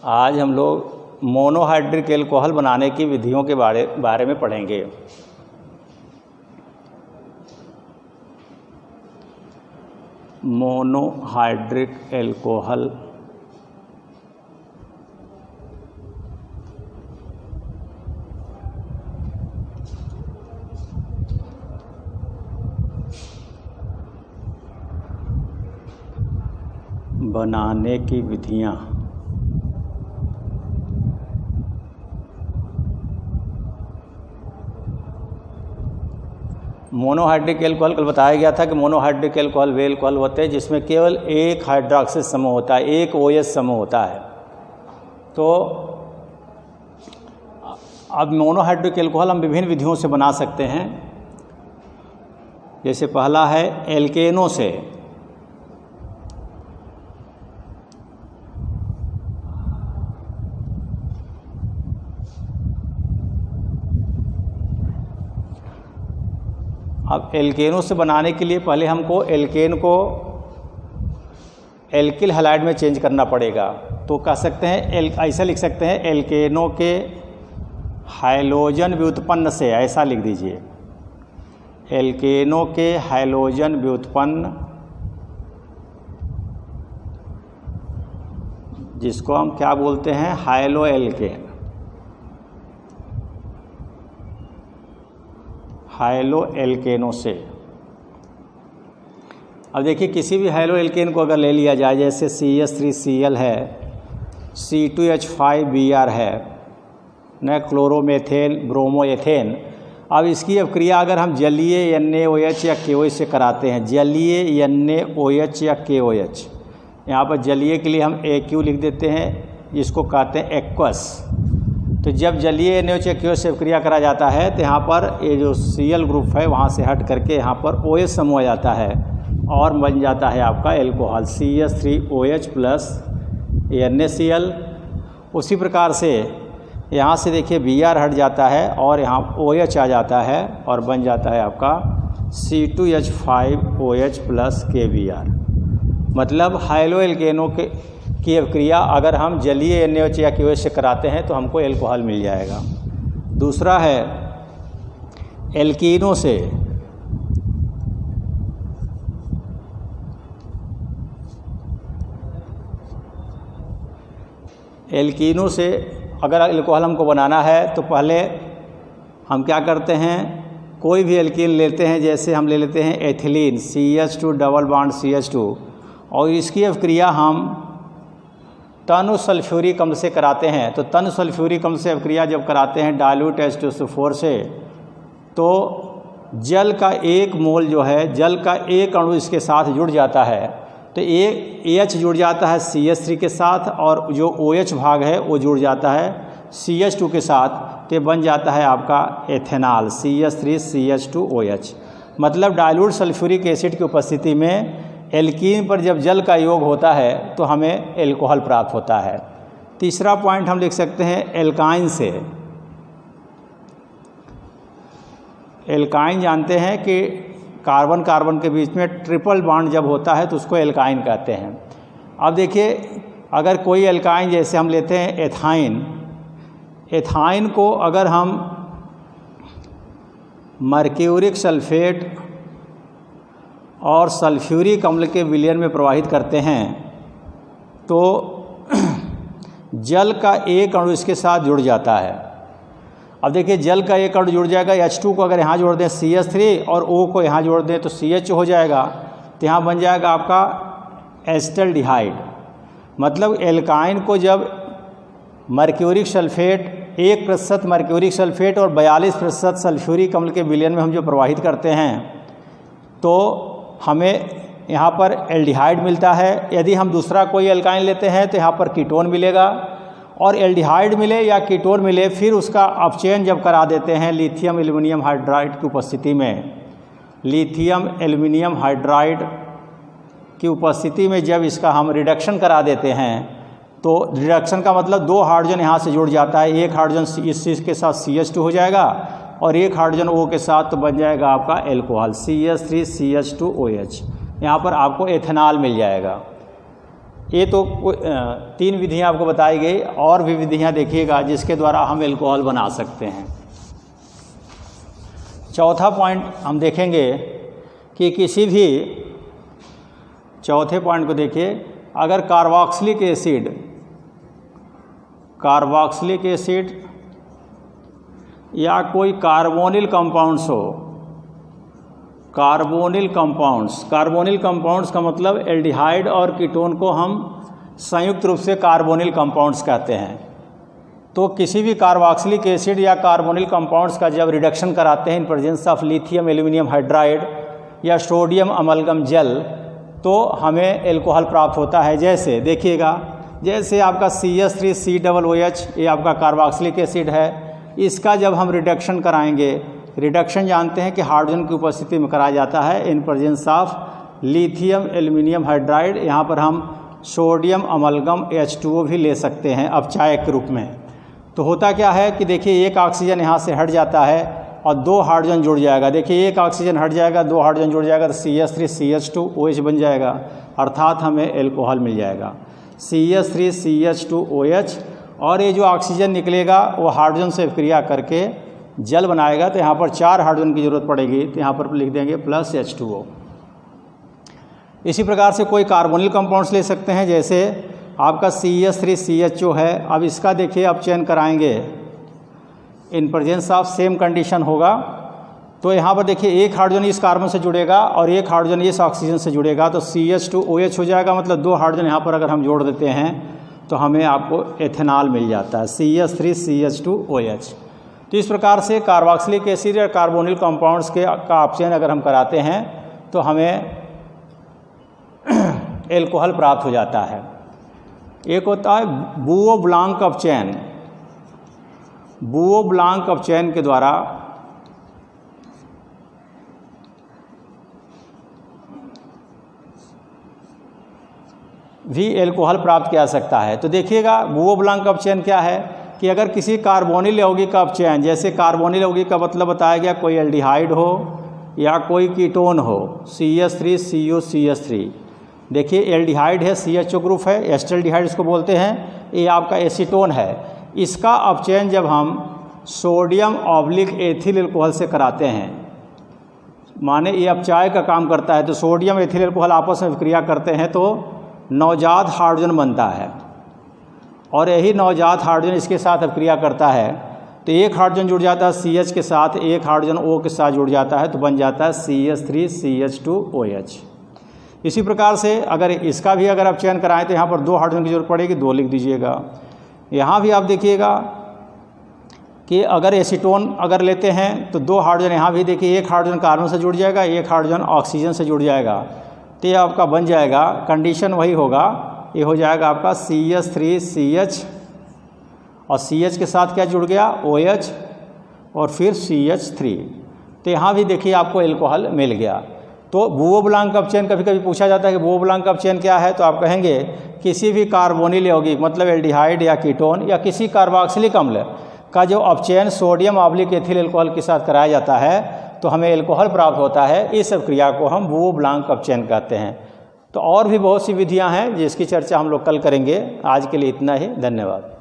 आज हम लोग मोनोहाइड्रिक एल्कोहल बनाने की विधियों के बारे में पढ़ेंगे। मोनोहाइड्रिक एल्कोहल बनाने की विधियाँ। मोनोहाइड्रिक एल्कोहल कल बताया गया था कि मोनोहाइड्रिक एल्कोहल वे एल्कोहल होते हैं जिसमें केवल एक हाइड्रोक्सिल समूह होता है, एक OH समूह होता है। तो अब मोनोहाइड्रिक एल्कोहल हम विभिन्न विधियों से बना सकते हैं। जैसे पहला है एल्केनों से। अब एल्केनों से बनाने के लिए पहले हमको एल्केन को एल्किल हैलाइड में चेंज करना पड़ेगा। तो कह सकते हैं ऐसा लिख सकते हैं, एल्केनों के हाइलोजन व्युत्पन्न से, ऐसा लिख दीजिए, एल्केनों के हाइलोजन व्युत्पन्न, जिसको हम क्या बोलते हैं, हाइलो एल्केन, हाइलो एल्केनों से। अब देखिए किसी भी हाइलो एल्केन को अगर ले लिया जाए, जैसे CH3Cl है, C2H5Br है, न क्लोरोमेथेन ब्रोमोएथेन। अब इसकी अब क्रिया अगर हम जलीय NaOH या KOH से कराते हैं, जलीय NaOH या KOH, यहाँ पर जलीय के लिए हम AQ लिख देते हैं, जिसको कहते हैं एक्वस। तो जब जलीय NaOH या KOH से क्रिया करा जाता है तो यहाँ पर ये जो Cl ग्रुप है वहाँ से हट करके यहाँ पर OH समूह आ जाता है और बन जाता है आपका एल्कोहल CH3OH प्लस NaCl। उसी प्रकार से यहाँ से देखिए Br हट जाता है और यहाँ OH आ जाता है और बन जाता है आपका C2H5OH प्लस KBr। मतलब हाइलो एल्केनों की क्रिया अगर हम जलीय NaOH या KOH से कराते हैं तो हमको एल्कोहल मिल जाएगा। दूसरा है एल्कीनों से। एल्कीनों से अगर एल्कोहल हमको बनाना है तो पहले हम क्या करते हैं, कोई भी एल्कीन लेते हैं, जैसे हम ले लेते हैं ethylene CH2 double bond CH2, और इसकी अब क्रिया हम तनु सल्फ्यूरिक अम्ल से कराते हैं। तो तनु सल्फ्यूरिक अम्ल से अब क्रिया जब कराते हैं डाइल्यूट H2SO4 से, तो जल का एक मोल जो है, जल का एक अणु इसके साथ जुड़ जाता है। तो एक H जुड़ जाता है CH3 के साथ और जो OH भाग है वो जुड़ जाता है CH2 के साथ, तो बन जाता है आपका एथेनॉल CH3CH2OH। मतलब डाइल्यूट सल्फ्यूरिक एसिड की उपस्थिति में एल्कीन पर जब जल का योग होता है तो हमें एल्कोहल प्राप्त होता है। तीसरा पॉइंट हम लिख सकते हैं एल्काइन से। एल्काइन जानते हैं कि कार्बन कार्बन के बीच में ट्रिपल बॉन्ड जब होता है तो उसको एल्काइन कहते हैं। अब देखिए अगर कोई एल्काइन, जैसे हम लेते हैं एथाइन, एथाइन को अगर हम मर्क्यूरिक सल्फेट और सल्फ्यूरिक अम्ल के विलयन में प्रवाहित करते हैं तो जल का एक अणु इसके साथ जुड़ जाता है। अब देखिए जल का एक अणु जुड़ जाएगा, H2 को अगर यहाँ जोड़ दें CH3 और O को यहाँ जोड़ दें तो CH हो जाएगा, तो यहाँ बन जाएगा आपका एस्टल्डिहाइड। मतलब एल्काइन को जब मर्क्यूरिक सल्फेट 1% मर्क्यूरिक सल्फेट और 42% सल्फ्यूरिक अम्ल के विलयन में हम जो प्रवाहित करते हैं तो हमें यहाँ पर एल्डिहाइड मिलता है। यदि हम दूसरा कोई एल्काइन लेते हैं तो यहाँ पर कीटोन मिलेगा, और एल्डिहाइड मिले या कीटोन मिले फिर उसका अपचयन जब करा देते हैं लिथियम एल्युमिनियम हाइड्राइड की उपस्थिति में, लिथियम एल्युमिनियम हाइड्राइड की उपस्थिति में जब इसका हम रिडक्शन करा देते हैं तो रिडक्शन का मतलब दो हाइड्रोजन यहाँ से जुड़ जाता है, एक हाइड्रोजन इस चीज़ के साथ CH2 हो जाएगा और एक हाइड्रोजन O के साथ, तो बन जाएगा आपका एल्कोहल CH3CH2OH। यहाँ पर आपको एथेनॉल मिल जाएगा। ये तो 3 विधियां आपको बताई गई, और भी विधियां देखिएगा जिसके द्वारा हम एल्कोहल बना सकते हैं। चौथा पॉइंट हम देखेंगे कि किसी भी, चौथे पॉइंट को देखिए, अगर कार्बोक्सिलिक एसिड या कोई कार्बोनिल कंपाउंड्स हो, कार्बोनिल कंपाउंड्स का मतलब एल्डिहाइड और कीटोन को हम संयुक्त रूप से कार्बोनिल कंपाउंड्स कहते हैं। तो किसी भी कार्बोक्सिलिक एसिड या कार्बोनिल कंपाउंड्स का जब रिडक्शन कराते हैं in presence of lithium aluminium hydride या सोडियम अमलगम जेल, तो हमें एल्कोहल प्राप्त होता है। जैसे देखिएगा, जैसे आपका CH3COOH, ये आपका कार्बोक्सिलिक एसिड है, इसका जब हम रिडक्शन कराएंगे, रिडक्शन जानते हैं कि हाइड्रोजन की उपस्थिति में कराया जाता है in presence of lithium aluminium hydride. यहाँ पर हम सोडियम अमलगम H2O भी ले सकते हैं अपचायक के रूप में। तो होता क्या है कि देखिए, एक ऑक्सीजन यहाँ से हट जाता है और 2 हाइड्रोजन जुड़ जाएगा। देखिए, एक ऑक्सीजन हट जाएगा, 2 हाइड्रोजन जुड़ जाएगा, तो CH3CH2OH बन जाएगा, अर्थात हमें एल्कोहल मिल जाएगा। CH3CH2OH, और ये जो ऑक्सीजन निकलेगा वो हाइड्रोजन से क्रिया करके जल बनाएगा, तो यहाँ पर 4 हाइड्रोजन की ज़रूरत पड़ेगी, तो यहाँ पर लिख देंगे प्लस H2O। इसी प्रकार से कोई कार्बोनिल कंपाउंड्स ले सकते हैं, जैसे आपका CH3CHO है। अब इसका देखिए, अब चयन कराएंगे in presence of same condition होगा, तो यहाँ पर देखिए एक हाइड्रोजन इस कार्बन से जुड़ेगा और एक हाइड्रोजन इस ऑक्सीजन से जुड़ेगा, तो CH2OH हो जाएगा। मतलब 2 हाइड्रोजन यहाँ पर अगर हम जोड़ देते हैं तो हमें आपको एथेनॉल मिल जाता है, CH3CH2OH। तो इस प्रकार से कार्बोक्सिलिक एसिड या कार्बोनिल कंपाउंड्स का ऑप्शन अगर हम कराते हैं तो हमें एल्कोहल प्राप्त हो जाता है। एक होता है बुओ ब्लांक अपचयन। बुओ ब्लांक अपचयन के द्वारा भी एल्कोहल प्राप्त किया जा सकता है। तो देखिएगा, बुओ ब्लांक अपचयन क्या है कि अगर किसी कार्बोनिल यौगिक का अपचयन, जैसे कार्बोनिल यौगिक का मतलब बताया गया कोई एल्डिहाइड हो या कोई कीटोन हो, CH3COCH3। देखिए, एल्डिहाइड है, CHO ग्रुप है, एस्टल्डिहाइड इसको बोलते हैं, ये आपका एसीटोन है। इसका अपचयन जब हम सोडियम/एथिल एल्कोहल से कराते हैं, माने ये अपचाय का काम करता है, तो सोडियम एथिल एल्कोहल आपस में क्रिया करते हैं तो नवजात हाइड्रोजन बनता है, और यही नवजात हाइड्रोजन इसके साथ अब क्रिया करता है, तो एक हाइड्रोजन जुड़ जाता है CH के साथ, एक हाइड्रोजन O के साथ जुड़ जाता है, तो बन जाता है CH3CH2OH। इसी प्रकार से अगर इसका भी अगर आप चयन कराएं तो यहाँ पर 2 हाइड्रोजन की जरूरत पड़ेगी, 2 लिख दीजिएगा। यहाँ भी आप देखिएगा कि अगर एसीटोन अगर लेते हैं तो 2 हाइड्रोजन यहाँ भी देखिए, एक हाइड्रोजन कार्बन से जुड़ जाएगा, एक हाइड्रोजन ऑक्सीजन से जुड़ जाएगा, तो ये आपका बन जाएगा, कंडीशन वही होगा, ये हो जाएगा आपका CH3CH, और CH के साथ क्या जुड़ गया, OH, और फिर CH3। तो यहाँ भी देखिए आपको एल्कोहल मिल गया। तो बुओ ब्लांक अपचयन कभी कभी पूछा जाता है कि बुओ ब्लांक अपचयन क्या है, तो आप कहेंगे किसी भी कार्बोनिल यौगिक मतलब एल्डिहाइड या कीटोन या किसी कार्बोक्सिलिक अम्ल का जो अपचयन सोडियम/एथिल एल्कोहल के साथ कराया जाता है तो हमें एल्कोहल प्राप्त होता है। इस क्रिया को हम बुओ ब्लांक अपचयन कहते हैं। तो और भी बहुत सी विधियां हैं जिसकी चर्चा हम लोग कल करेंगे। आज के लिए इतना ही, धन्यवाद।